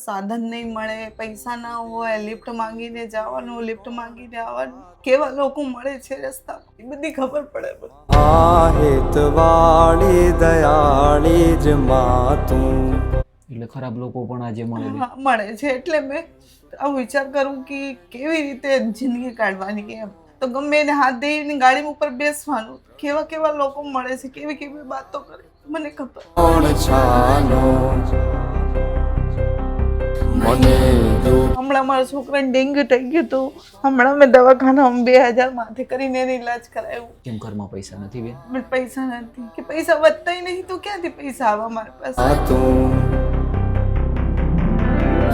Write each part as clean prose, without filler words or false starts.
સાધન નહીં મળે, પૈસા ના હોય, લિફ્ટ માંગીને જવાનું, લિફ્ટ માંગીને આવવાનું, કેવા લોકો મળે છે રસ્તામાં એ બધી ખબર પડે બધું. હિતવાળી દયાળી જ માં તું. એટલે ખરાબ લોકો પણ આજે મળે છે. હા મળે છે, એટલે મેં આ વિચાર કરું કે કેવી રીતે જિંદગી કાઢવાની એમ. તો ગમે એને હાથ દઈને ગાડી ઉપર બેસવાનું, કેવા કેવા લોકો મળે છે, કેવી કેવી વાતો કરે મને ખબર. કોણ છાનો મને દુઃખ. હમણાં મારા છોકરાને ડેન્ગ્યુ થઈ ગયું હતું. હમણાં મેં દવાખાનામાં 2000 માથે કરીને એને ઈલાજ કરાવ્યું. કેમ ઘરમાં પૈસા નથી બેન? પણ પૈસા નથી, કે પૈસા વધતાય નહીં તો ક્યાંથી પૈસા આવવા મારી પાસે. તું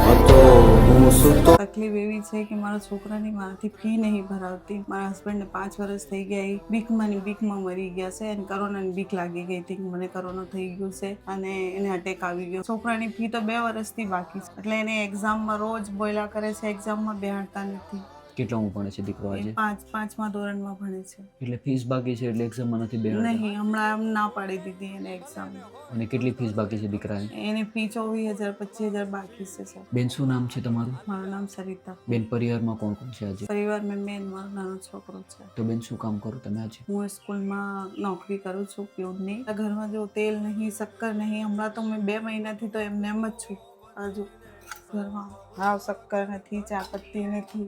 હતો હું સુતો. તકલીફ એવી છે કે મારા છોકરાની મારાથી ફી નહીં ભરાવતી. મારા હસબન્ડને 5 વર્ષ થઈ ગયા, એ બીકમાં મરી ગયા છે અને કોરોનાની બીક લાગી ગઈ હતી કે મને કોરોના થઈ ગયું છે અને એને અટેક આવી ગયો. છોકરાની ફી તો 2 વર્ષથી બાકી છે, એટલે એને એક્ઝામમાં રોજ બોલ્યા કરે છે, એક્ઝામમાં બેહાડતા નથી. કેટલામું ભણે છે દીકરો આજે? 5મા ધોરણમાં ભણે છે. એટલે ફીસ બાકી છે, એટલે એક્ઝામમાં નથી બેહાડતા? નહીં, હમણાં એમ ના પાડી દીધી એને એક્ઝામ. અને કેટલી ફીસ બાકી છે દીકરાની? એને ફી 24,000 25,000 બાકી છે સર. બેન શું નામ છે તમારું? મારું નામ સરિતા. બેન પરિવારમાં કોણ કોણ છે આજે? પરિવારમાં મેન મારો નાનો છોકરો છે. તો બેન શું કામ કરો તમે આજે? હું સ્કૂલમાં નોકરી કરું છું પ્યુનની. ઘરમાં જો તેલ નહીં, શક્કર નહીં, હમણાં તો મેં 2 મહિનાથી તો એમને એમ જ છું. હજુ ઘરમાં હા શક્કર નથી, ચાપત્તી નથી.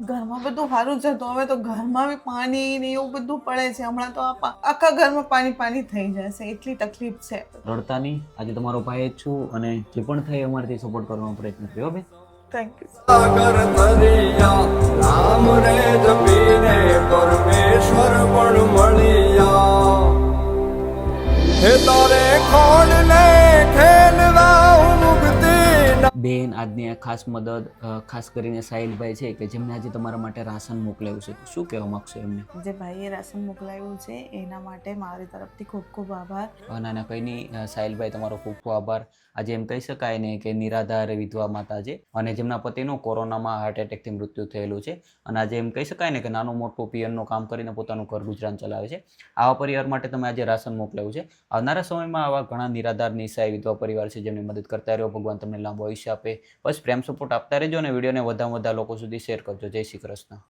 ઘરમાં બધું સારું છે, તો હવે તો ઘરમાં બી પાણી ને એવું બધું પડે છે. હમણાં તો આખા ઘરમાં પાણી થઈ જાય છે, એટલી તકલીફ છે. રડતા નહીં, આજે તમારો ભાઈ જ છું અને જે પણ થાય અમારાથી સપોર્ટ કરવાનો પ્રયત્ન કર્યો બેન. Thank you. સાગર તરિયા રામ રે જપીને પરમેશ્વર પણ મળ્યા. હે તારે ખોડ ને ખેલવા મુક્તિ. બેન આજની આ ખાસ મદદ ખાસ કરીને સાહિલભાઈ છે કે જેમને આજે તમારા માટે રાશન મોકલાવ્યું છે, તો શું કહેવા માંગશો એમને? જે ભાઈએ રાશન મોકલાવ્યું છે એના માટે મારી તરફથી ખૂબ ખૂબ આભાર. નાના કંઈ નહીં સાહિલભાઈ, તમારો ખૂબ ખૂબ આભાર. આજે એમ કહી શકાય ને કે નિરાધાર વિધવા માતા છે અને જેમના પતિનું કોરોનામાં હાર્ટ એટેકથી મૃત્યુ થયેલું છે અને આજે એમ કહી શકાય ને કે નાનું મોટું પિયરનું કામ કરીને પોતાનું ઘર ગુજરાન ચલાવે છે. આવા પરિવાર માટે તમે આજે રાશન મોકલાવ્યું છે. આવનારા સમયમાં આવા ઘણા નિરાધાર નિસહાય વિધવા પરિવાર છે જેમની મદદ કરતા રહ્યો. ભગવાન તમને લાંબો આયુષ્ય આપે. બસ પ્રેમ સપોર્ટ આપતા રહેજો અને વિડીયોને વધારે લોકો સુધી શેર કરજો. જય શ્રી કૃષ્ણ.